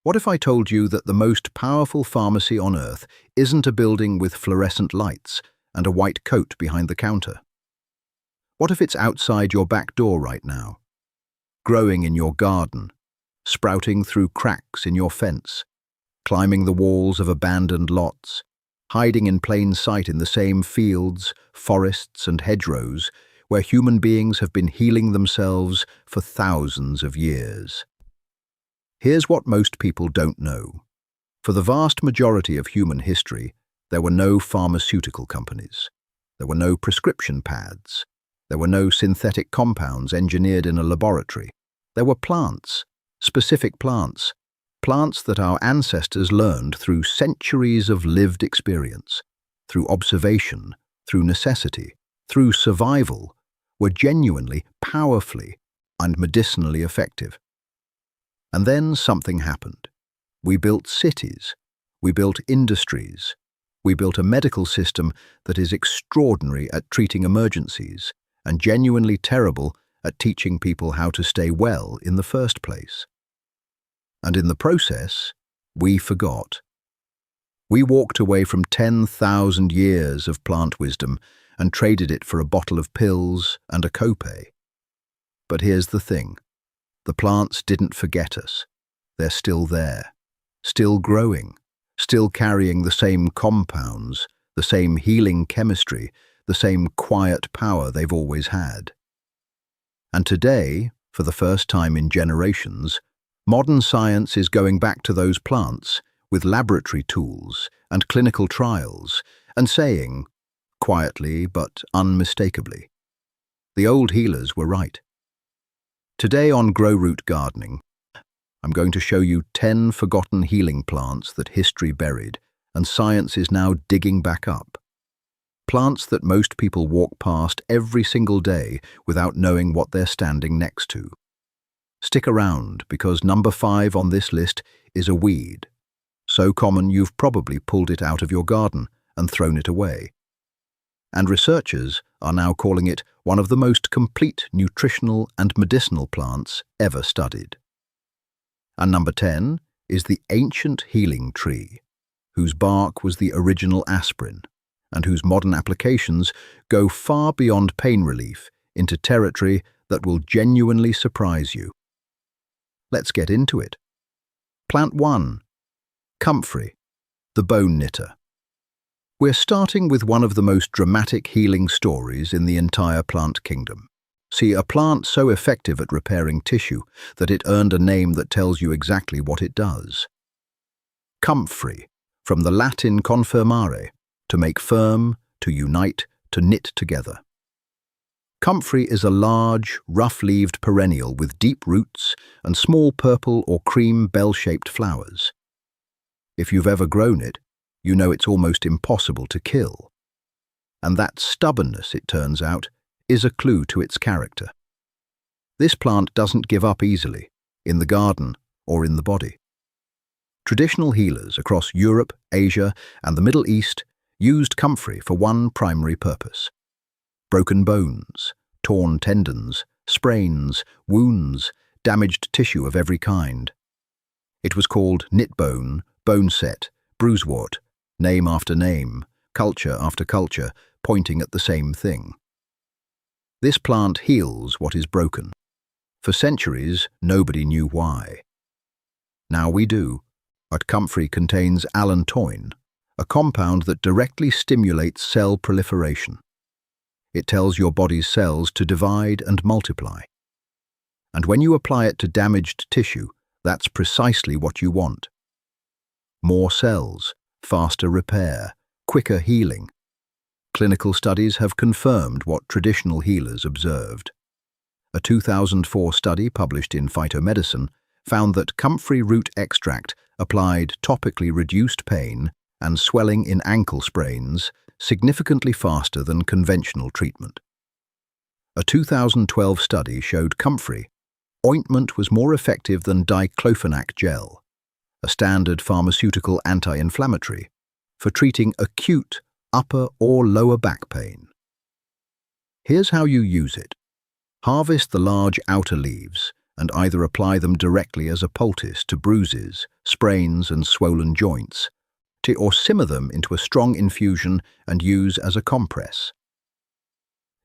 What if I told you that the most powerful pharmacy on earth isn't a building with fluorescent lights and a white coat behind the counter? What if it's outside your back door right now, growing in your garden, sprouting through cracks in your fence, climbing the walls of abandoned lots, hiding in plain sight in the same fields, forests and hedgerows where human beings have been healing themselves for thousands of years? Here's what most people don't know. For the vast majority of human history, there were no pharmaceutical companies. There were no prescription pads. There were no synthetic compounds engineered in a laboratory. There were plants, specific plants, plants that our ancestors learned through centuries of lived experience, through observation, through necessity, through survival, were genuinely, powerfully, and medicinally effective. And then something happened. We built cities, we built industries, we built a medical system that is extraordinary at treating emergencies and genuinely terrible at teaching people how to stay well in the first place. And in the process, we forgot. We walked away from 10,000 years of plant wisdom and traded it for a bottle of pills and a copay. But here's the thing. The plants didn't forget us. They're still there, still growing, still carrying the same compounds, the same healing chemistry, the same quiet power they've always had. And today, for the first time in generations, modern science is going back to those plants with laboratory tools and clinical trials and saying, quietly but unmistakably, the old healers were right. Today on GrowRoot Gardening, I'm going to show you 10 forgotten healing plants that history buried and science is now digging back up. Plants that most people walk past every single day without knowing what they're standing next to. Stick around because number 5 on this list is a weed. So common you've probably pulled it out of your garden and thrown it away. And researchers are now calling it one of the most complete nutritional and medicinal plants ever studied. And number 10 is the ancient healing tree, whose bark was the original aspirin, and whose modern applications go far beyond pain relief into territory that will genuinely surprise you. Let's get into it. Plant 1. Comfrey, the bone knitter. We're starting with one of the most dramatic healing stories in the entire plant kingdom. See, a plant so effective at repairing tissue that it earned a name that tells you exactly what it does. Comfrey, from the Latin confirmare, to make firm, to unite, to knit together. Comfrey is a large, rough-leaved perennial with deep roots and small purple or cream bell-shaped flowers. If you've ever grown it, you know it's almost impossible to kill. And that stubbornness, it turns out, is a clue to its character. This plant doesn't give up easily, in the garden or in the body. Traditional healers across Europe, Asia, and the Middle East used comfrey for one primary purpose: broken bones, torn tendons, sprains, wounds, damaged tissue of every kind. It was called knitbone, bone set, bruisewort, name after name, culture after culture, pointing at the same thing. This plant heals what is broken. For centuries, nobody knew why. Now we do, but comfrey contains allantoin, a compound that directly stimulates cell proliferation. It tells your body's cells to divide and multiply. And when you apply it to damaged tissue, that's precisely what you want. More cells, faster repair, quicker healing. Clinical studies have confirmed what traditional healers observed. A 2004 study published in Medicine found that comfrey root extract applied topically reduced pain and swelling in ankle sprains significantly faster than conventional treatment. A 2012 study showed comfrey ointment was more effective than diclofenac gel, a standard pharmaceutical anti-inflammatory, for treating acute upper or lower back pain. Here's how you use it. Harvest the large outer leaves and either apply them directly as a poultice to bruises, sprains, and swollen joints, or simmer them into a strong infusion and use as a compress.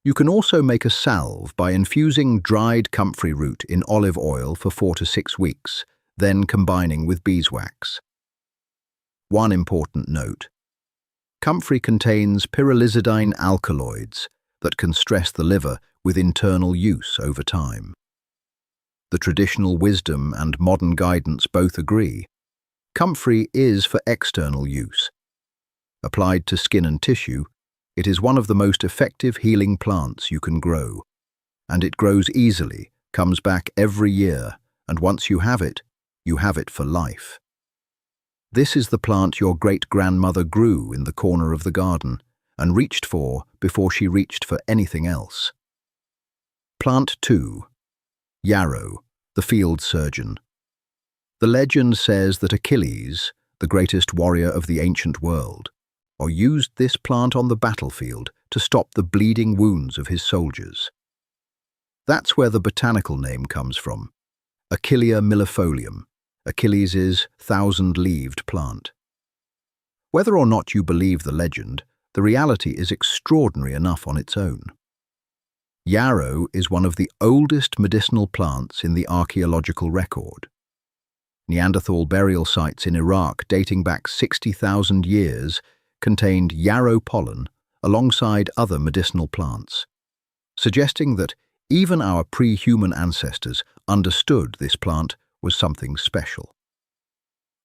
You can also make a salve by infusing dried comfrey root in olive oil for 4 to 6 weeks, then combining with beeswax. One important note: comfrey contains pyrrolizidine alkaloids that can stress the liver with internal use over time. The traditional wisdom and modern guidance both agree. Comfrey is for external use. Applied to skin and tissue, it is one of the most effective healing plants you can grow. And it grows easily, comes back every year, and once you have it for life. This is the plant your great-grandmother grew in the corner of the garden and reached for before she reached for anything else. Plant 2. Yarrow, the field surgeon. The legend says that Achilles, the greatest warrior of the ancient world, used this plant on the battlefield to stop the bleeding wounds of his soldiers. That's where the botanical name comes from, Achillea millefolium, Achilles' thousand-leaved plant. Whether or not you believe the legend, the reality is extraordinary enough on its own. Yarrow is one of the oldest medicinal plants in the archaeological record. Neanderthal burial sites in Iraq dating back 60,000 years contained yarrow pollen alongside other medicinal plants, suggesting that even our pre-human ancestors understood this plant was something special.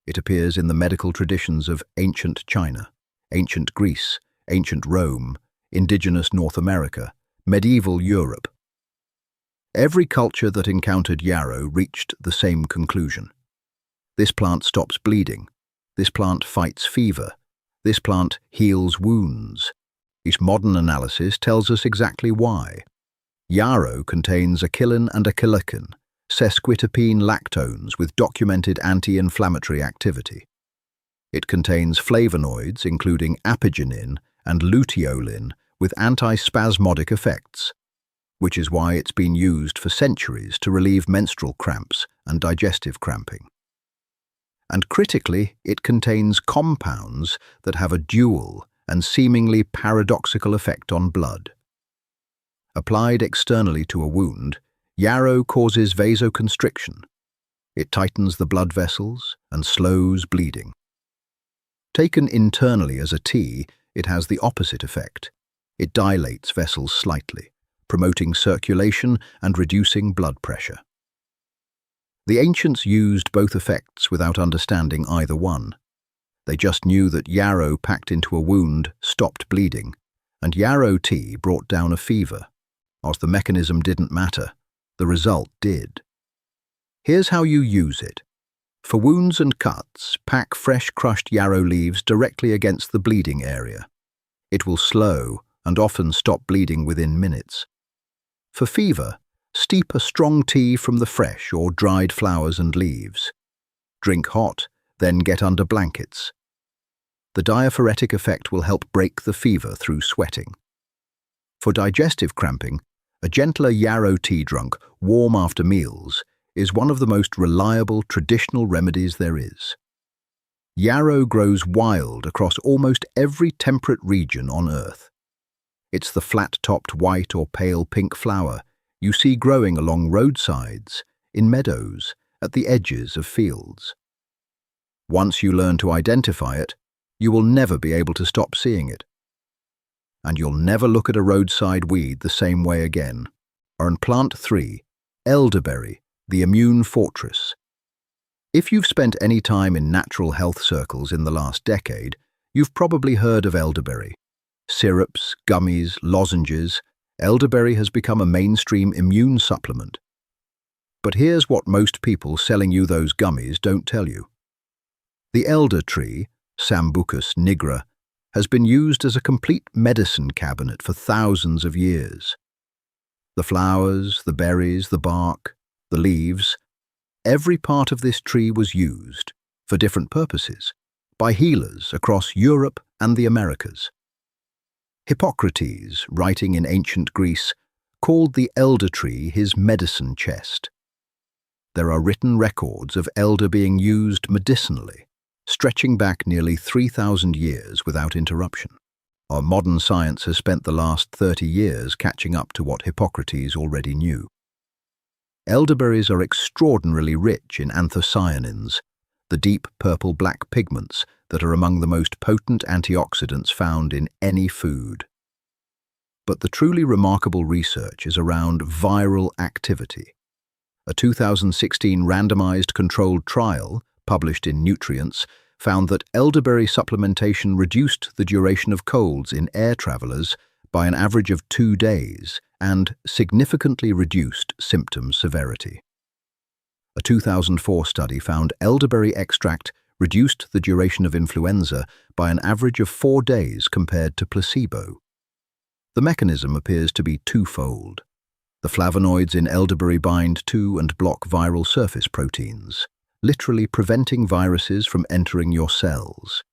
It appears in the medical traditions of ancient China, ancient Greece, ancient Rome, indigenous North America, medieval Europe. Every culture that encountered yarrow reached the same conclusion. This plant stops bleeding. This plant fights fever. This plant heals wounds. Each modern analysis tells us exactly why. Yarrow contains achillin and achillican, sesquiterpene lactones with documented anti-inflammatory activity. It contains flavonoids including apigenin and luteolin with antispasmodic effects, which is why it's been used for centuries to relieve menstrual cramps and digestive cramping. And critically, it contains compounds that have a dual and seemingly paradoxical effect on blood. Applied externally to a wound, yarrow causes vasoconstriction. It tightens the blood vessels and slows bleeding. Taken internally as a tea, it has the opposite effect. It dilates vessels slightly, promoting circulation and reducing blood pressure. The ancients used both effects without understanding either one. They just knew that yarrow packed into a wound stopped bleeding, and yarrow tea brought down a fever. Whilst the mechanism didn't matter, the result did. Here's how you use it. For wounds and cuts, pack fresh crushed yarrow leaves directly against the bleeding area. It will slow and often stop bleeding within minutes. For fever, steep a strong tea from the fresh or dried flowers and leaves. Drink hot, then get under blankets. The diaphoretic effect will help break the fever through sweating. For digestive cramping, a gentler yarrow tea drunk, warm after meals, is one of the most reliable traditional remedies there is. Yarrow grows wild across almost every temperate region on Earth. It's the flat-topped white or pale pink flower you see growing along roadsides, in meadows, at the edges of fields. Once you learn to identify it, you will never be able to stop seeing it. And you'll never look at a roadside weed the same way again. On plant 3, elderberry, the immune fortress. If you've spent any time in natural health circles in the last decade, you've probably heard of elderberry. Syrups, gummies, lozenges, elderberry has become a mainstream immune supplement. But here's what most people selling you those gummies don't tell you. The elder tree, Sambucus nigra, has been used as a complete medicine cabinet for thousands of years. The flowers, the berries, the bark, the leaves, every part of this tree was used, for different purposes, by healers across Europe and the Americas. Hippocrates, writing in ancient Greece, called the elder tree his medicine chest. There are written records of elder being used medicinally, stretching back nearly 3,000 years without interruption. Our modern science has spent the last 30 years catching up to what Hippocrates already knew. Elderberries are extraordinarily rich in anthocyanins, the deep purple-black pigments that are among the most potent antioxidants found in any food. But the truly remarkable research is around viral activity. A 2016 randomized controlled trial, published in Nutrients, found that elderberry supplementation reduced the duration of colds in air travelers by an average of 2 days and significantly reduced symptom severity. A 2004 study found elderberry extract reduced the duration of influenza by an average of 4 days compared to placebo. The mechanism appears to be twofold. The flavonoids in elderberry bind to and block viral surface proteins, literally preventing viruses from entering your cells.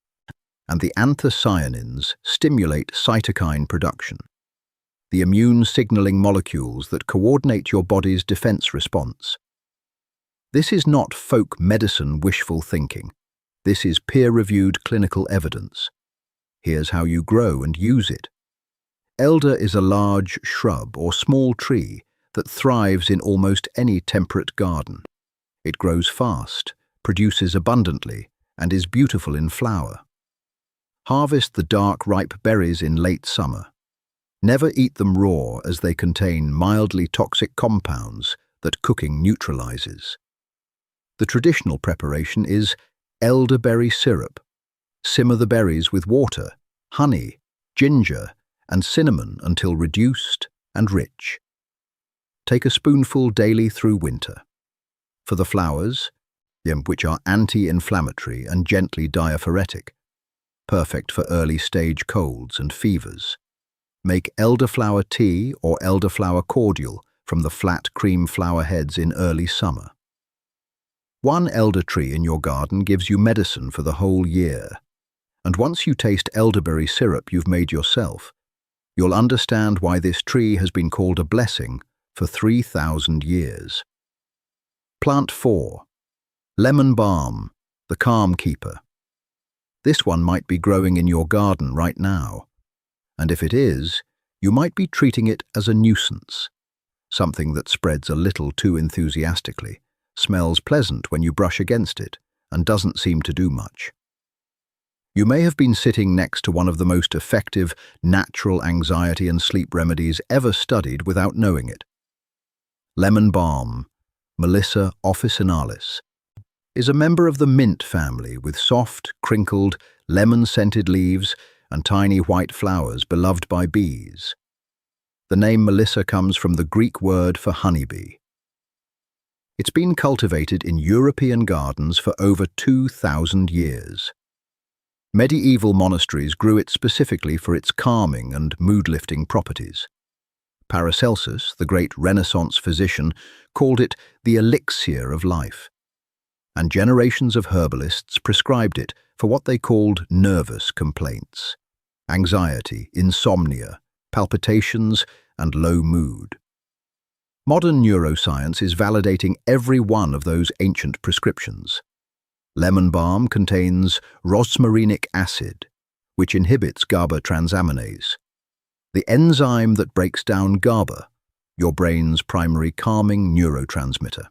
And the anthocyanins stimulate cytokine production, the immune signaling molecules that coordinate your body's defense response. This is not folk medicine wishful thinking. This is peer-reviewed clinical evidence. Here's how you grow and use it. Elder is a large shrub or small tree that thrives in almost any temperate garden. It grows fast, produces abundantly, and is beautiful in flower. Harvest the dark, ripe berries in late summer. Never eat them raw, as they contain mildly toxic compounds that cooking neutralizes. The traditional preparation is elderberry syrup. Simmer the berries with water, honey, ginger, and cinnamon until reduced and rich. Take a spoonful daily through winter. For the flowers, which are anti-inflammatory and gently diaphoretic, perfect for early-stage colds and fevers. Make elderflower tea or elderflower cordial from the flat cream flower heads in early summer. One elder tree in your garden gives you medicine for the whole year. And once you taste elderberry syrup you've made yourself, you'll understand why this tree has been called a blessing for 3,000 years. Plant 4. Lemon balm, the calm keeper. This one might be growing in your garden right now. And if it is, you might be treating it as a nuisance, something that spreads a little too enthusiastically, smells pleasant when you brush against it, and doesn't seem to do much. You may have been sitting next to one of the most effective natural anxiety and sleep remedies ever studied without knowing it. Lemon balm, Melissa officinalis, is a member of the mint family with soft, crinkled, lemon-scented leaves and tiny white flowers beloved by bees. The name Melissa comes from the Greek word for honeybee. It's been cultivated in European gardens for over 2,000 years. Medieval monasteries grew it specifically for its calming and mood-lifting properties. Paracelsus, the great Renaissance physician, called it the elixir of life. And generations of herbalists prescribed it for what they called nervous complaints: anxiety, insomnia, palpitations, and low mood. Modern neuroscience is validating every one of those ancient prescriptions. Lemon balm contains rosmarinic acid, which inhibits GABA transaminase, the enzyme that breaks down GABA, your brain's primary calming neurotransmitter.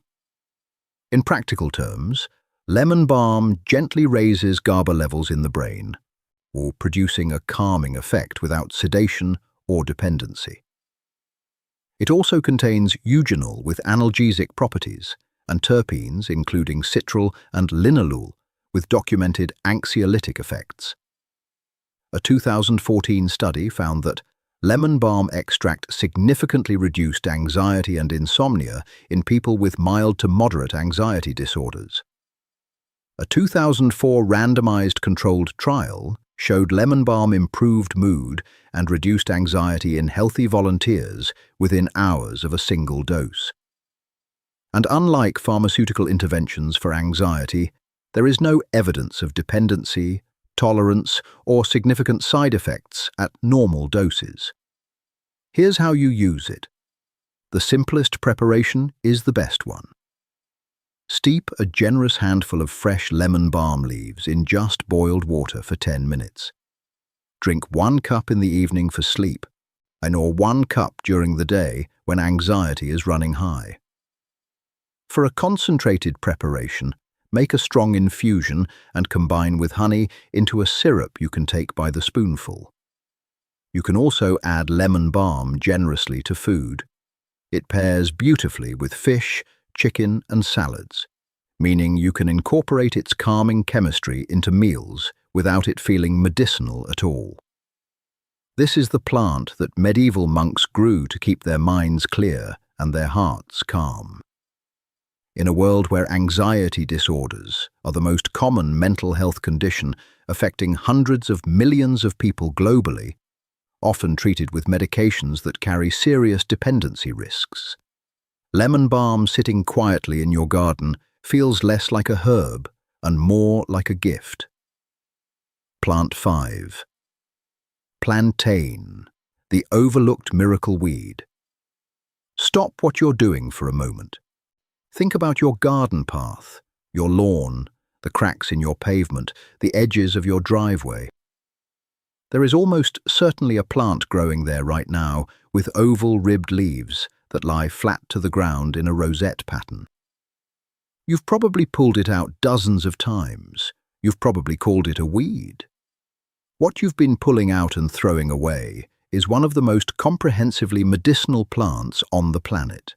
In practical terms, lemon balm gently raises GABA levels in the brain, or producing a calming effect without sedation or dependency. It also contains eugenol with analgesic properties, and terpenes including citral and linalool with documented anxiolytic effects. A 2014 study found that lemon balm extract significantly reduced anxiety and insomnia in people with mild to moderate anxiety disorders. A 2004 randomized controlled trial showed lemon balm improved mood and reduced anxiety in healthy volunteers within hours of a single dose. And unlike pharmaceutical interventions for anxiety, there is no evidence of dependency, tolerance, or significant side effects at normal doses. Here's how you use it. The simplest preparation is the best one. Steep a generous handful of fresh lemon balm leaves in just boiled water for 10 minutes. Drink 1 cup in the evening for sleep, or 1 cup during the day when anxiety is running high. For a concentrated preparation, make a strong infusion and combine with honey into a syrup you can take by the spoonful. You can also add lemon balm generously to food. It pairs beautifully with fish, chicken, and salads, meaning you can incorporate its calming chemistry into meals without it feeling medicinal at all. This is the plant that medieval monks grew to keep their minds clear and their hearts calm. In a world where anxiety disorders are the most common mental health condition affecting hundreds of millions of people globally, often treated with medications that carry serious dependency risks, lemon balm sitting quietly in your garden feels less like a herb and more like a gift. Plant 5. Plantain, the overlooked miracle weed. Stop what you're doing for a moment. Think about your garden path, your lawn, the cracks in your pavement, the edges of your driveway. There is almost certainly a plant growing there right now with oval ribbed leaves that lie flat to the ground in a rosette pattern. You've probably pulled it out dozens of times. You've probably called it a weed. What you've been pulling out and throwing away is one of the most comprehensively medicinal plants on the planet.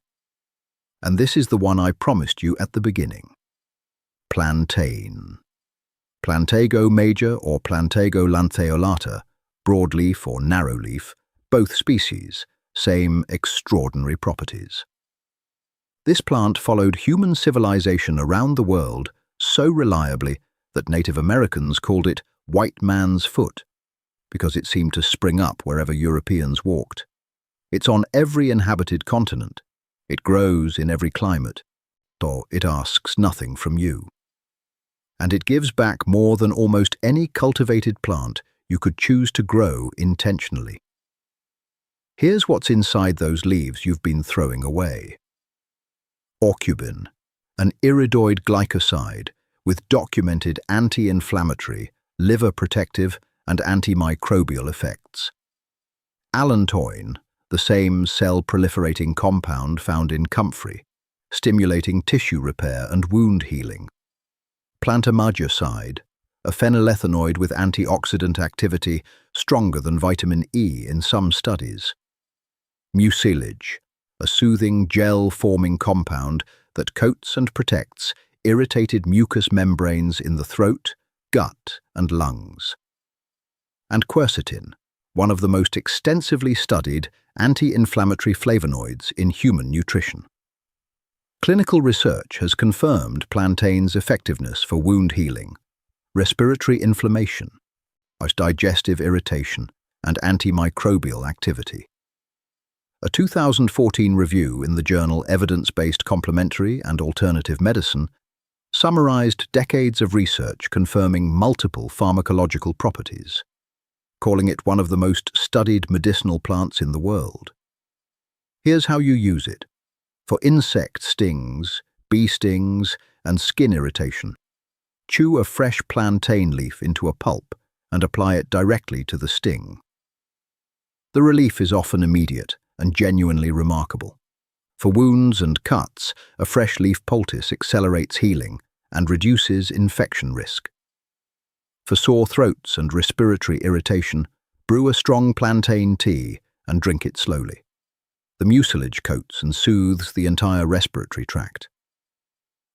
And this is the one I promised you at the beginning. Plantain. Plantago major or Plantago lanceolata, broadleaf or narrowleaf, both species, same extraordinary properties. This plant followed human civilization around the world so reliably that Native Americans called it white man's foot, because it seemed to spring up wherever Europeans walked. It's on every inhabited continent. It grows in every climate, so it asks nothing from you. And it gives back more than almost any cultivated plant you could choose to grow intentionally. Here's what's inside those leaves you've been throwing away. Aucubin, an iridoid glycoside with documented anti-inflammatory, liver protective, and antimicrobial effects. Allantoin, the same cell-proliferating compound found in comfrey, stimulating tissue repair and wound healing. Plantamagicide, a phenylethanoid with antioxidant activity stronger than vitamin E in some studies. Mucilage, a soothing gel-forming compound that coats and protects irritated mucous membranes in the throat, gut, and lungs. And quercetin, one of the most extensively studied anti-inflammatory flavonoids in human nutrition. Clinical research has confirmed plantain's effectiveness for wound healing, respiratory inflammation, digestive irritation, and antimicrobial activity. A 2014 review in the journal Evidence-Based Complementary and Alternative Medicine summarized decades of research confirming multiple pharmacological properties, calling it one of the most studied medicinal plants in the world. Here's how you use it. For insect stings, bee stings, and skin irritation, chew a fresh plantain leaf into a pulp and apply it directly to the sting. The relief is often immediate and genuinely remarkable. For wounds and cuts, a fresh leaf poultice accelerates healing and reduces infection risk. For sore throats and respiratory irritation, brew a strong plantain tea and drink it slowly. The mucilage coats and soothes the entire respiratory tract.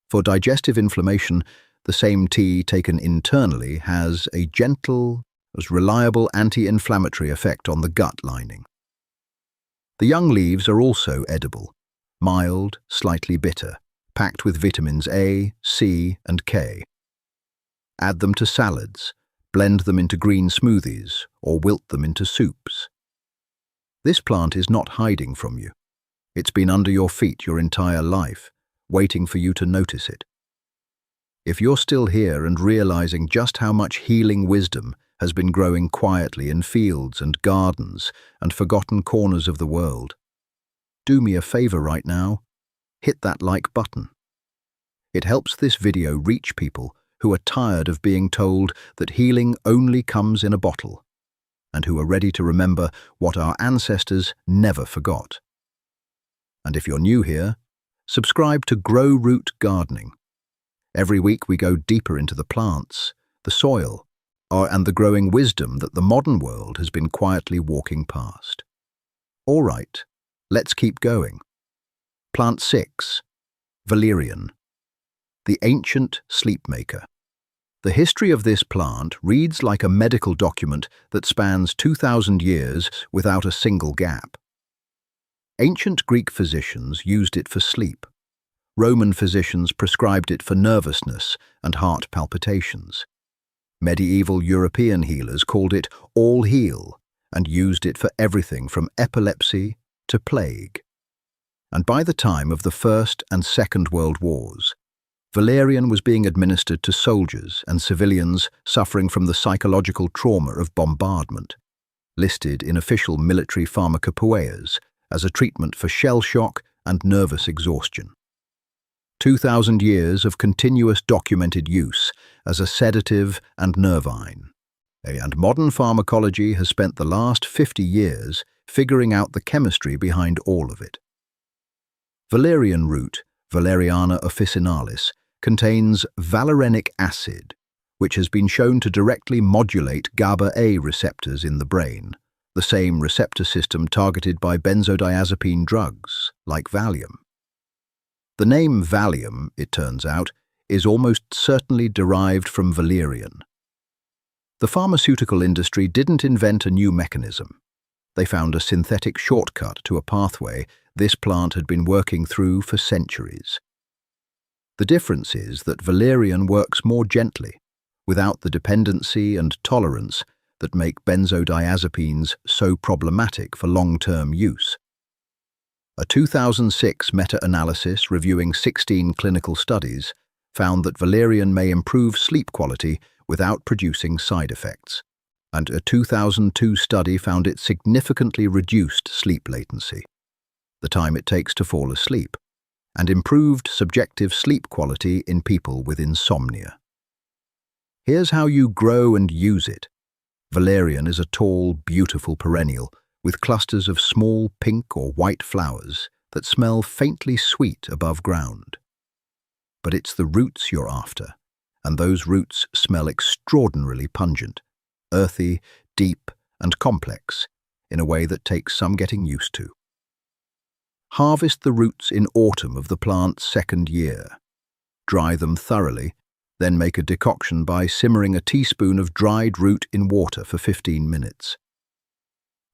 For digestive inflammation, the same tea taken internally has a gentle, reliable anti-inflammatory effect on the gut lining. The young leaves are also edible, mild, slightly bitter, packed with vitamins A, C, and K. Add them to salads, blend them into green smoothies, or wilt them into soups. This plant is not hiding from you. It's been under your feet your entire life, waiting for you to notice it. If you're still here and realizing just how much healing wisdom has been growing quietly in fields and gardens and forgotten corners of the world, do me a favor right now, hit that like button. It helps this video reach people who are tired of being told that healing only comes in a bottle, and who are ready to remember what our ancestors never forgot. And if you're new here, subscribe to GrowRoot Gardening. Every week we go deeper into the plants, the soil, and the growing wisdom that the modern world has been quietly walking past. All right, let's keep going. Plant 6. Valerian, the ancient sleepmaker. The history of this plant reads like a medical document that spans 2,000 years without a single gap. Ancient Greek physicians used it for sleep. Roman physicians prescribed it for nervousness and heart palpitations. Medieval European healers called it all-heal and used it for everything from epilepsy to plague. And by the time of the First and Second World Wars, valerian was being administered to soldiers and civilians suffering from the psychological trauma of bombardment, listed in official military pharmacopoeias as a treatment for shell shock and nervous exhaustion. 2,000 years of continuous documented use as a sedative and nervine. And modern pharmacology has spent the last 50 years figuring out the chemistry behind all of it. Valerian root, Valeriana officinalis, contains valerianic acid, which has been shown to directly modulate GABA-A receptors in the brain, the same receptor system targeted by benzodiazepine drugs, like Valium. The name Valium, it turns out, is almost certainly derived from valerian. The pharmaceutical industry didn't invent a new mechanism. They found a synthetic shortcut to a pathway this plant had been working through for centuries. The difference is that valerian works more gently, without the dependency and tolerance that make benzodiazepines so problematic for long-term use. A 2006 meta-analysis reviewing 16 clinical studies found that valerian may improve sleep quality without producing side effects, and a 2002 study found it significantly reduced sleep latency, the time it takes to fall asleep, and improved subjective sleep quality in people with insomnia. Here's how you grow and use it. Valerian is a tall, beautiful perennial with clusters of small pink or white flowers that smell faintly sweet above ground. But it's the roots you're after, and those roots smell extraordinarily pungent, earthy, deep, and complex in a way that takes some getting used to. Harvest the roots in autumn of the plant's second year. Dry them thoroughly, then make a decoction by simmering a teaspoon of dried root in water for 15 minutes.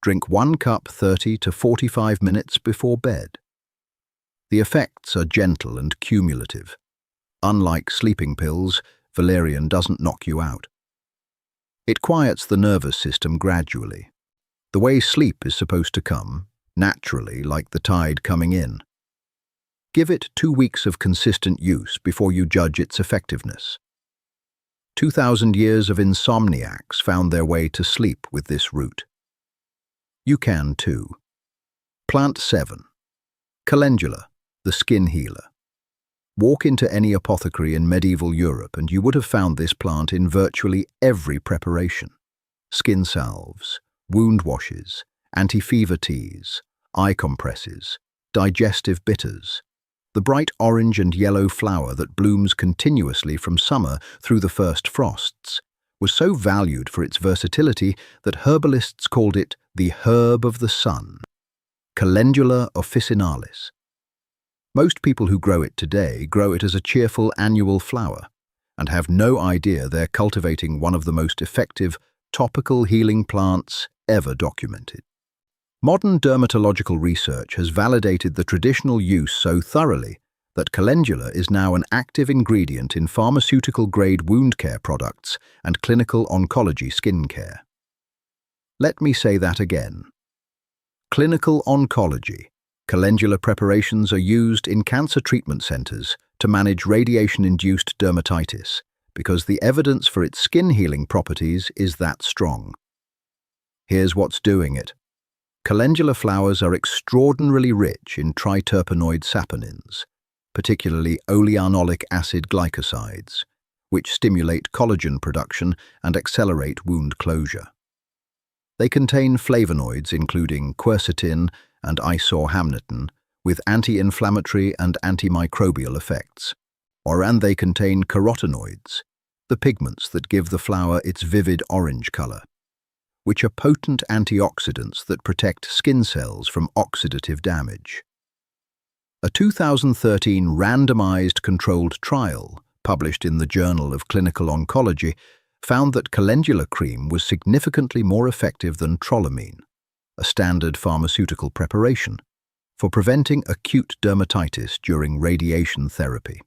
Drink 1 cup 30 to 45 minutes before bed. The effects are gentle and cumulative. Unlike sleeping pills, valerian doesn't knock you out. It quiets the nervous system gradually, the way sleep is supposed to come, naturally, like the tide coming in. Give it 2 weeks of consistent use before you judge its effectiveness. 2,000 years of insomniacs found their way to sleep with this root. You can too. Plant 7. Calendula, the skin healer. Walk into any apothecary in medieval Europe and you would have found this plant in virtually every preparation. Skin salves, wound washes, anti-fever teas, eye compresses, digestive bitters. The bright orange and yellow flower that blooms continuously from summer through the first frosts was so valued for its versatility that herbalists called it the herb of the sun, Calendula officinalis. Most people who grow it today grow it as a cheerful annual flower and have no idea they're cultivating one of the most effective topical healing plants ever documented. Modern dermatological research has validated the traditional use so thoroughly that calendula is now an active ingredient in pharmaceutical-grade wound care products and clinical oncology skincare. Let me say that again. Clinical oncology. Calendula preparations are used in cancer treatment centers to manage radiation-induced dermatitis because the evidence for its skin-healing properties is that strong. Here's what's doing it. Calendula flowers are extraordinarily rich in triterpenoid saponins, particularly oleanolic acid glycosides, which stimulate collagen production and accelerate wound closure. They contain flavonoids including quercetin and isohamnitin, with anti-inflammatory and antimicrobial effects. And they contain carotenoids, the pigments that give the flower its vivid orange color, which are potent antioxidants that protect skin cells from oxidative damage. A 2013 randomized controlled trial, published in the Journal of Clinical Oncology, found that calendula cream was significantly more effective than trolamine, a standard pharmaceutical preparation, for preventing acute dermatitis during radiation therapy.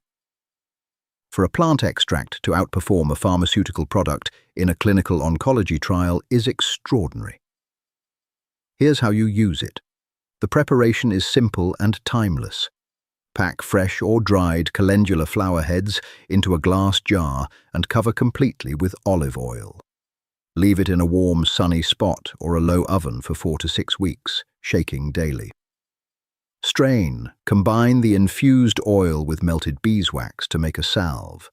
For a plant extract to outperform a pharmaceutical product in a clinical oncology trial is extraordinary. Here's how you use it. The preparation is simple and timeless. Pack fresh or dried calendula flower heads into a glass jar and cover completely with olive oil. Leave it in a warm, sunny spot or a low oven for 4 to 6 weeks, shaking daily. Strain, combine the infused oil with melted beeswax to make a salve,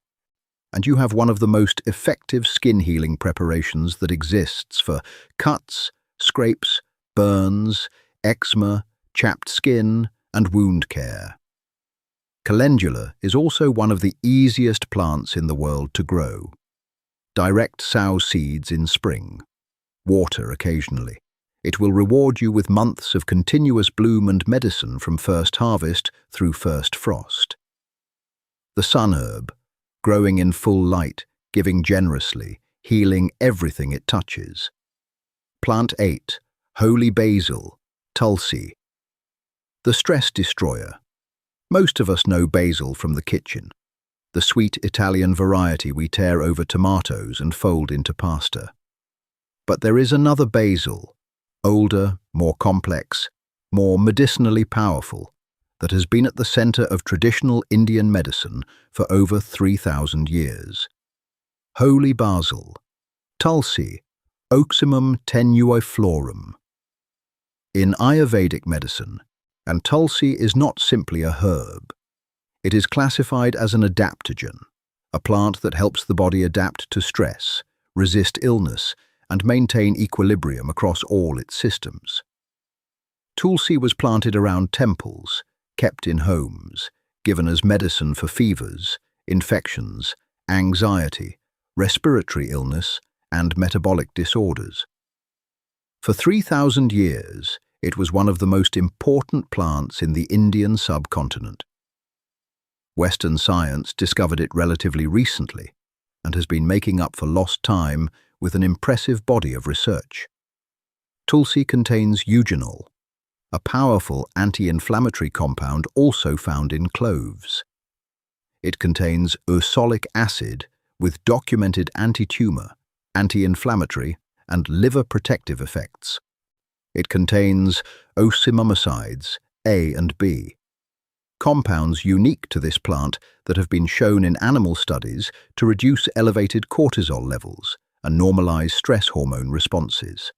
and you have one of the most effective skin healing preparations that exists for cuts, scrapes, burns, eczema, chapped skin, and wound care. Calendula is also one of the easiest plants in the world to grow. Direct sow seeds in spring. Water occasionally. It will reward you with months of continuous bloom and medicine from first harvest through first frost. The sun herb, growing in full light, giving generously, healing everything it touches. Plant 8, holy basil, tulsi. The stress destroyer. Most of us know basil from the kitchen, the sweet Italian variety we tear over tomatoes and fold into pasta. But there is another basil, older, more complex, more medicinally powerful, that has been at the center of traditional Indian medicine for over 3,000 years. Holy basil, tulsi, Oxymum tenuiflorum. In Ayurvedic medicine, and tulsi is not simply a herb. It is classified as an adaptogen, a plant that helps the body adapt to stress, resist illness, and maintain equilibrium across all its systems. Tulsi was planted around temples, kept in homes, given as medicine for fevers, infections, anxiety, respiratory illness, and metabolic disorders. For 3,000 years, it was one of the most important plants in the Indian subcontinent. Western science discovered it relatively recently and has been making up for lost time with an impressive body of research. Tulsi contains eugenol, a powerful anti-inflammatory compound also found in cloves. It contains ursolic acid with documented anti-tumor, anti-inflammatory, and liver protective effects. It contains osimumicides A and B, compounds unique to this plant that have been shown in animal studies to reduce elevated cortisol levels and normalize stress hormone responses.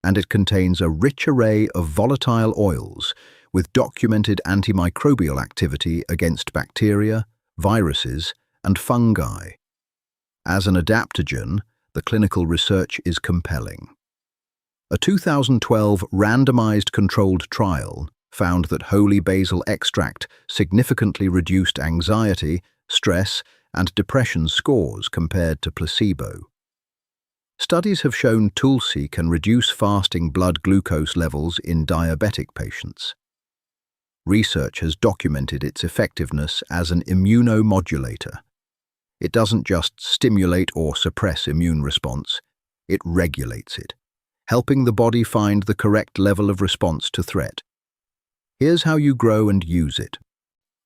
And it contains a rich array of volatile oils with documented antimicrobial activity against bacteria, viruses, and fungi. As an adaptogen, the clinical research is compelling. A 2012 randomized controlled trial found that holy basil extract significantly reduced anxiety, stress, and depression scores compared to placebo. Studies have shown tulsi can reduce fasting blood glucose levels in diabetic patients. Research has documented its effectiveness as an immunomodulator. It doesn't just stimulate or suppress immune response, it regulates it, helping the body find the correct level of response to threat. Here's how you grow and use it.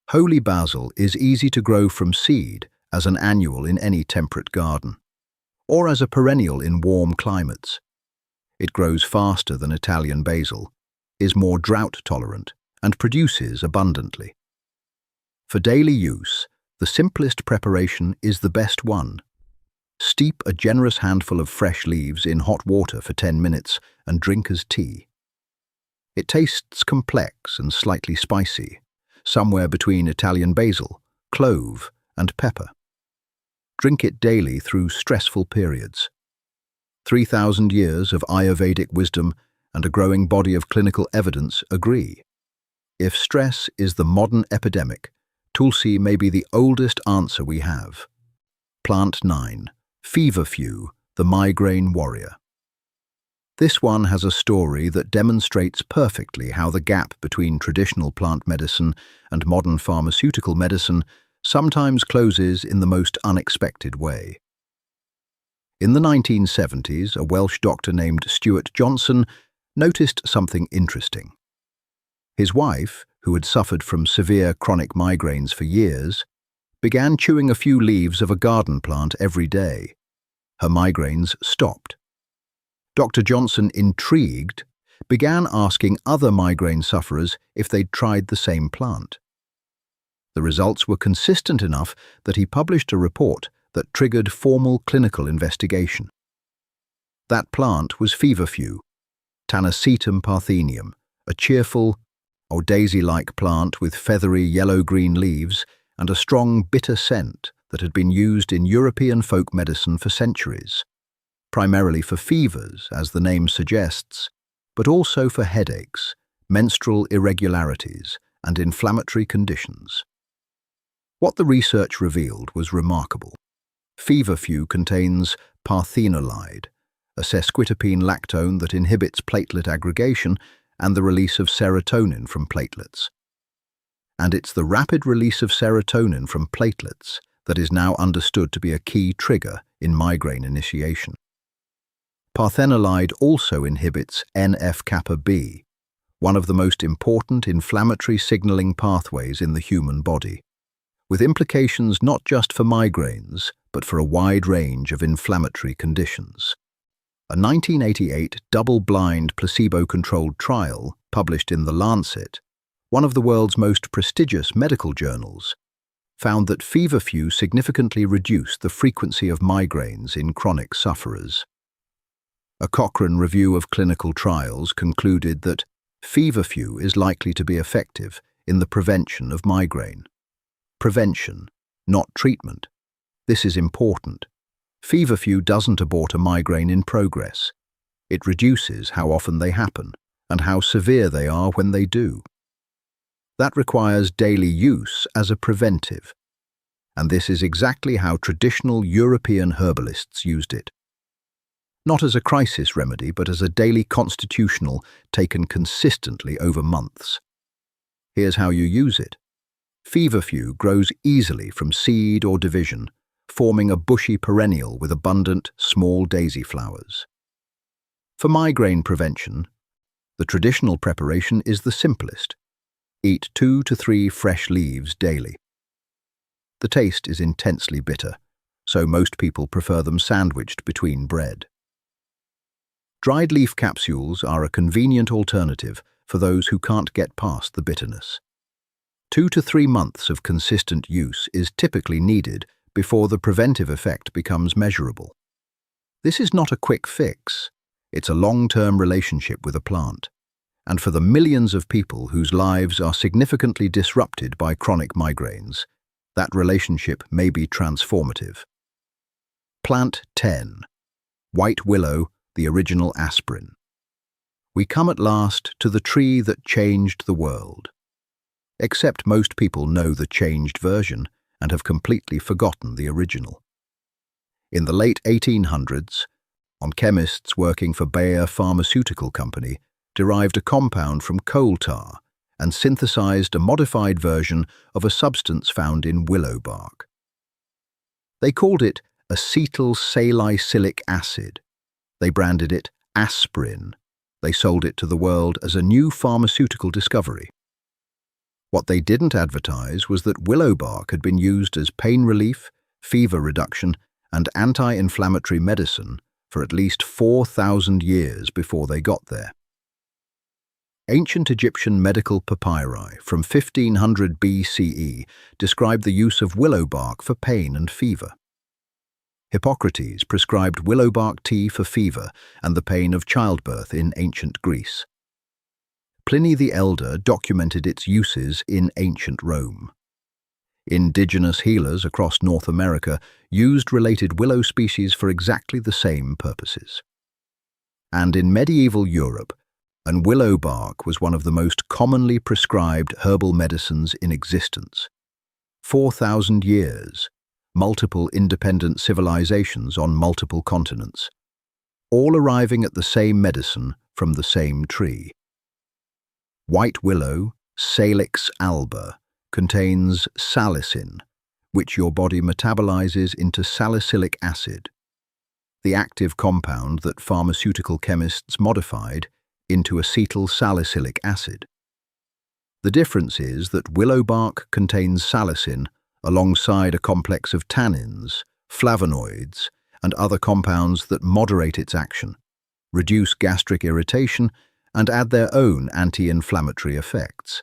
Holy basil is easy to grow from seed as an annual in any temperate garden, or as a perennial in warm climates. It grows faster than Italian basil, is more drought-tolerant, and produces abundantly. For daily use, the simplest preparation is the best one. Steep a generous handful of fresh leaves in hot water for 10 minutes and drink as tea. It tastes complex and slightly spicy, somewhere between Italian basil, clove, and pepper. Drink it daily through stressful periods. 3,000 years of Ayurvedic wisdom and a growing body of clinical evidence agree. If stress is the modern epidemic, Tulsi may be the oldest answer we have. Plant 9. Feverfew, the migraine warrior. This one has a story that demonstrates perfectly how the gap between traditional plant medicine and modern pharmaceutical medicine sometimes closes in the most unexpected way. In the 1970s, a Welsh doctor named Stuart Johnson noticed something interesting. His wife, who had suffered from severe chronic migraines for years, began chewing a few leaves of a garden plant every day. Her migraines stopped. Dr. Johnson, intrigued, began asking other migraine sufferers if they'd tried the same plant. The results were consistent enough that he published a report that triggered formal clinical investigation. That plant was feverfew, Tanacetum parthenium, a cheerful or daisy-like plant with feathery yellow-green leaves and a strong bitter scent that had been used in European folk medicine for centuries, primarily for fevers, as the name suggests, but also for headaches, menstrual irregularities, and inflammatory conditions. What the research revealed was remarkable. Feverfew contains parthenolide, a sesquiterpene lactone that inhibits platelet aggregation and the release of serotonin from platelets. And it's the rapid release of serotonin from platelets that is now understood to be a key trigger in migraine initiation. Parthenolide also inhibits NF-kappa B, one of the most important inflammatory signaling pathways in the human body, with implications not just for migraines, but for a wide range of inflammatory conditions. A 1988 double-blind placebo-controlled trial published in the Lancet, one of the world's most prestigious medical journals, found that feverfew significantly reduced the frequency of migraines in chronic sufferers. A Cochrane review of clinical trials concluded that feverfew is likely to be effective in the prevention of migraine. Prevention, not treatment. This is important. Feverfew doesn't abort a migraine in progress. It reduces how often they happen and how severe they are when they do. That requires daily use as a preventive. And this is exactly how traditional European herbalists used it. Not as a crisis remedy, but as a daily constitutional taken consistently over months. Here's how you use it. Feverfew grows easily from seed or division, forming a bushy perennial with abundant, small daisy flowers. For migraine prevention, the traditional preparation is the simplest. Eat 2 to 3 fresh leaves daily. The taste is intensely bitter, so most people prefer them sandwiched between bread. Dried leaf capsules are a convenient alternative for those who can't get past the bitterness. 2 to 3 months of consistent use is typically needed before the preventive effect becomes measurable. This is not a quick fix. It's a long-term relationship with a plant. And for the millions of people whose lives are significantly disrupted by chronic migraines, that relationship may be transformative. Plant 10. White willow, the original aspirin. We come at last to the tree that changed the world. Except most people know the changed version and have completely forgotten the original. In the late 1800s, chemists working for Bayer Pharmaceutical Company derived a compound from coal tar and synthesized a modified version of a substance found in willow bark. They called it acetyl salicylic acid. They branded it aspirin. They sold it to the world as a new pharmaceutical discovery. What they didn't advertise was that willow bark had been used as pain relief, fever reduction, and anti-inflammatory medicine for at least 4,000 years before they got there. Ancient Egyptian medical papyri from 1500 BCE describe the use of willow bark for pain and fever. Hippocrates prescribed willow bark tea for fever and the pain of childbirth in ancient Greece. Pliny the Elder documented its uses in ancient Rome. Indigenous healers across North America used related willow species for exactly the same purposes. And in medieval Europe, willow bark was one of the most commonly prescribed herbal medicines in existence. 4,000 years, multiple independent civilizations on multiple continents, all arriving at the same medicine from the same tree. White willow, Salix alba, contains salicin, which your body metabolizes into salicylic acid, the active compound that pharmaceutical chemists modified into acetyl salicylic acid. The difference is that willow bark contains salicin alongside a complex of tannins, flavonoids, and other compounds that moderate its action, reduce gastric irritation, and add their own anti-inflammatory effects.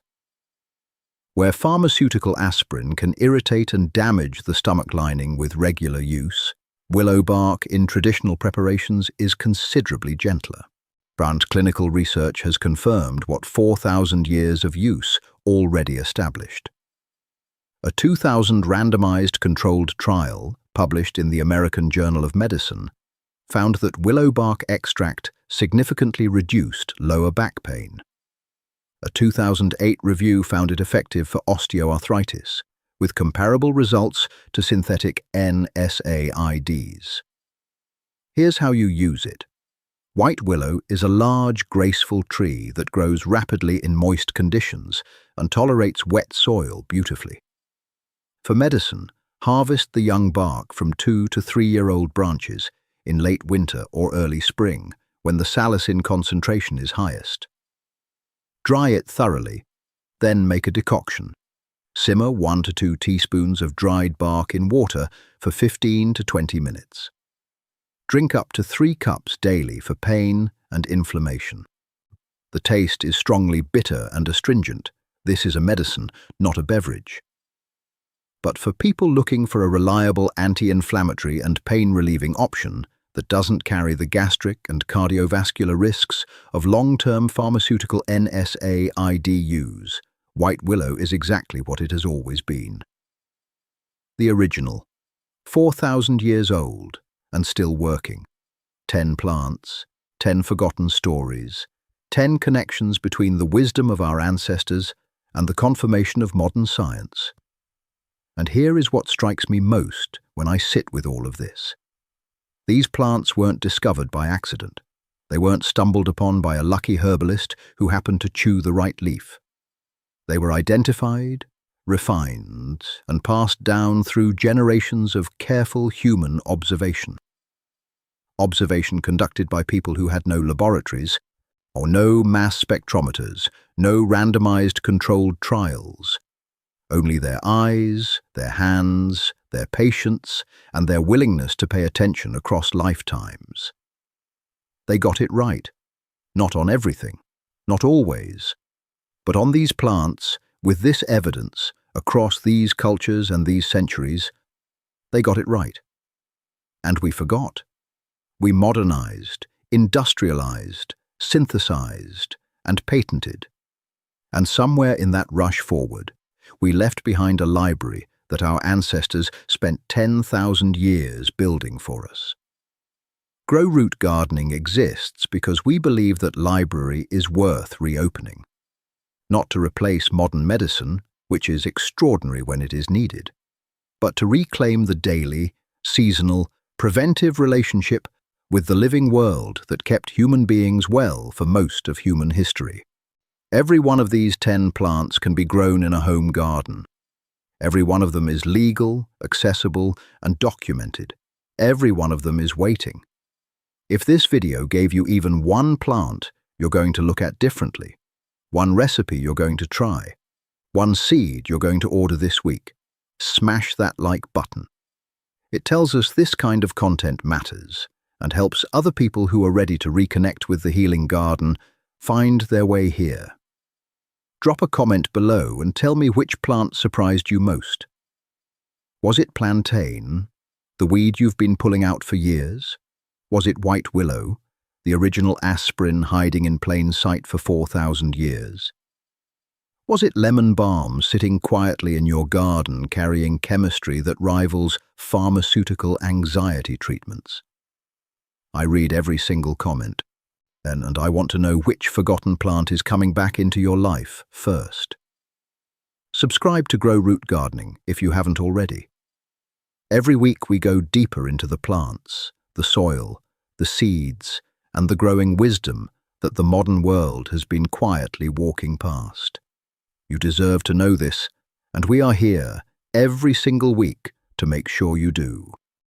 Where pharmaceutical aspirin can irritate and damage the stomach lining with regular use, willow bark in traditional preparations is considerably gentler. And clinical research has confirmed what 4,000 years of use already established. A 2,000 randomized controlled trial, published in the American Journal of Medicine, found that willow bark extract significantly reduced lower back pain. A 2008 review found it effective for osteoarthritis, with comparable results to synthetic NSAIDs. Here's how you use it. White willow is a large, graceful tree that grows rapidly in moist conditions and tolerates wet soil beautifully. For medicine, harvest the young bark from 2 to 3-year-old branches in late winter or early spring, when the salicin concentration is highest. Dry it thoroughly, then make a decoction. Simmer 1 to 2 teaspoons of dried bark in water for 15 to 20 minutes. Drink up to 3 cups daily for pain and inflammation. The taste is strongly bitter and astringent. This is a medicine, not a beverage. But for people looking for a reliable anti-inflammatory and pain-relieving option that doesn't carry the gastric and cardiovascular risks of long-term pharmaceutical NSAID use, white willow is exactly what it has always been. The original, 4,000 years old and still working. 10 plants, 10 forgotten stories, 10 connections between the wisdom of our ancestors and the confirmation of modern science. And here is what strikes me most when I sit with all of this. These plants weren't discovered by accident. They weren't stumbled upon by a lucky herbalist who happened to chew the right leaf. They were identified, refined, and passed down through generations of careful human observation. Observation conducted by people who had no laboratories, or no mass spectrometers, no randomized controlled trials. Only their eyes, their hands, their patience, and their willingness to pay attention across lifetimes. They got it right. Not on everything, not always, but on these plants, with this evidence, across these cultures and these centuries, they got it right. And we forgot. We modernized, industrialized, synthesized, and patented. And somewhere in that rush forward, we left behind a library that our ancestors spent 10,000 years building for us. GrowRoot Gardening exists because we believe that library is worth reopening. Not to replace modern medicine, which is extraordinary when it is needed, but to reclaim the daily, seasonal, preventive relationship with the living world that kept human beings well for most of human history. Every one of these 10 plants can be grown in a home garden. Every one of them is legal, accessible, and documented. Every one of them is waiting. If this video gave you even one plant you're going to look at differently, one recipe you're going to try, one seed you're going to order this week, smash that like button. It tells us this kind of content matters and helps other people who are ready to reconnect with the healing garden find their way here. Drop a comment below and tell me which plant surprised you most. Was it plantain, the weed you've been pulling out for years? Was it white willow, the original aspirin hiding in plain sight for 4,000 years? Was it lemon balm sitting quietly in your garden carrying chemistry that rivals pharmaceutical anxiety treatments? I read every single comment, and I want to know which forgotten plant is coming back into your life first. Subscribe to GrowRoot Gardening if you haven't already. Every week we go deeper into the plants, the soil, the seeds, and the growing wisdom that the modern world has been quietly walking past. You deserve to know this, and we are here every single week to make sure you do.